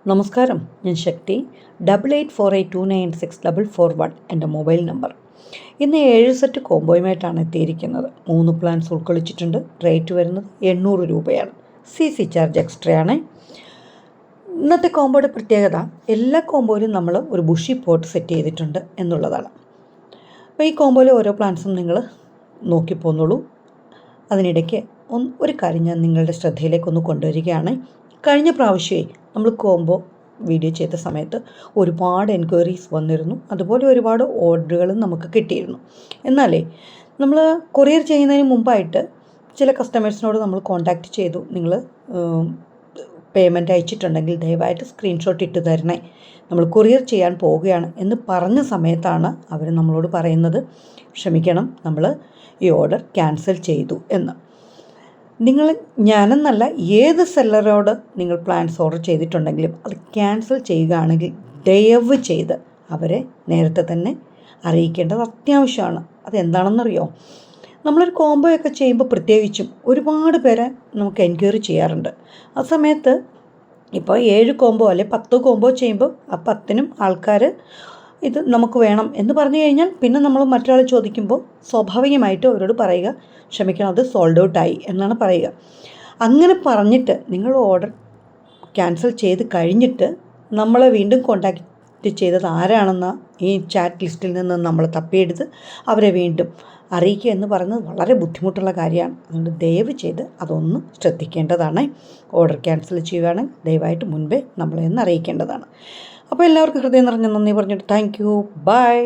നമസ്കാരം, ഞാൻ ശക്തി. 8848296441 എൻ്റെ മൊബൈൽ നമ്പർ. ഇന്ന് 7 സെറ്റ് കോംബോയുമായിട്ടാണ് എത്തിയിരിക്കുന്നത്. 3 പ്ലാൻസ് ഉൾക്കൊള്ളിച്ചിട്ടുണ്ട്. റേറ്റ് വരുന്നത് 800 രൂപയാണ്. CC ചാർജ് എക്സ്ട്രയാണ്. ഇന്നത്തെ കോംബോയുടെ പ്രത്യേകത, എല്ലാ കോംബോയിലും നമ്മൾ ഒരു ബുഷി പോട്ട് സെറ്റ് ചെയ്തിട്ടുണ്ട് എന്നുള്ളതാണ്. അപ്പോൾ ഈ കോംബോയിലെ ഓരോ പ്ലാൻസും നിങ്ങൾ നോക്കിപ്പോന്നോളൂ. അതിനിടയ്ക്ക് ഒരു കാര്യം ഞാൻ നിങ്ങളുടെ ശ്രദ്ധയിലേക്കൊന്ന് കൊണ്ടുവരികയാണ്. കഴിഞ്ഞ പ്രാവശ്യമേ നമ്മൾ കോംബോ വീഡിയോ ചെയ്ത സമയത്ത് ഒരുപാട് എൻക്വയറീസ് വന്നിരുന്നു. അതുപോലെ ഒരുപാട് ഓർഡറുകളും നമുക്ക് കിട്ടിയിരുന്നു. എന്നാലേ നമ്മൾ കൊറിയർ ചെയ്യുന്നതിന് മുമ്പായിട്ട് ചില കസ്റ്റമേഴ്സിനോട് നമ്മൾ കോൺടാക്റ്റ് ചെയ്തു. നിങ്ങൾ പേയ്മെൻറ്റ് അയച്ചിട്ടുണ്ടെങ്കിൽ ദയവായിട്ട് സ്ക്രീൻഷോട്ട് ഇട്ട് തരണേ, നമ്മൾ കൊറിയർ ചെയ്യാൻ പോവുകയാണ് എന്ന് പറഞ്ഞ സമയത്താണ് അവർ നമ്മളോട് പറയുന്നത്, ക്ഷമിക്കണം, നമ്മൾ ഈ ഓർഡർ ക്യാൻസൽ ചെയ്തു എന്ന്. ഞാനെന്നല്ല, ഏത് സെല്ലറോട് നിങ്ങൾ പ്ലാൻസ് ഓർഡർ ചെയ്തിട്ടുണ്ടെങ്കിലും അത് ക്യാൻസൽ ചെയ്യുകയാണെങ്കിൽ ദയവ് ചെയ്ത് അവരെ നേരത്തെ തന്നെ അറിയിക്കേണ്ടത് അത്യാവശ്യമാണ്. അതെന്താണെന്നറിയോ, നമ്മളൊരു കോംബോ ഒക്കെ ചെയ്യുമ്പോൾ പ്രത്യേകിച്ചും ഒരുപാട് പേരെ നമുക്ക് എൻക്വയറി ചെയ്യാറുണ്ട്. ആ സമയത്ത് ഇപ്പോൾ 7 കോംബോ അല്ലെ 10 കോംബോ ചെയ്യുമ്പോൾ ആ 10നും ആൾക്കാർ ഇത് നമുക്ക് വേണം എന്ന് പറഞ്ഞു കഴിഞ്ഞാൽ പിന്നെ നമ്മൾ മറ്റൊരാൾ ചോദിക്കുമ്പോൾ സ്വാഭാവികമായിട്ടും അവരോട് പറയുക, ക്ഷമിക്കണം, അത് സോൾഡ് ഔട്ടായി എന്നാണ് പറയുക. അങ്ങനെ പറഞ്ഞിട്ട് നിങ്ങൾ ഓർഡർ ക്യാൻസൽ ചെയ്ത് കഴിഞ്ഞിട്ട് നമ്മളെ വീണ്ടും കോൺടാക്റ്റ് ചെയ്തത് ആരാണെന്ന ഈ ചാറ്റ് ലിസ്റ്റിൽ നിന്ന് നമ്മൾ തപ്പിയെടുത്ത് അവരെ വീണ്ടും അറിയിക്കുക എന്ന് പറയുന്നത് വളരെ ബുദ്ധിമുട്ടുള്ള കാര്യമാണ്. അതുകൊണ്ട് ദയവ് ചെയ്ത് അതൊന്ന് ശ്രദ്ധിക്കേണ്ടതാണ്. ഓർഡർ ക്യാൻസൽ ചെയ്യുകയാണെങ്കിൽ ദയവായിട്ട് മുൻപേ നമ്മളെ ഒന്ന് അറിയിക്കേണ്ടതാണ്. അപ്പോൾ എല്ലാവർക്കും ഹൃദയം നിറഞ്ഞ നന്ദി പറഞ്ഞിട്ട് താങ്ക് യു, ബൈ.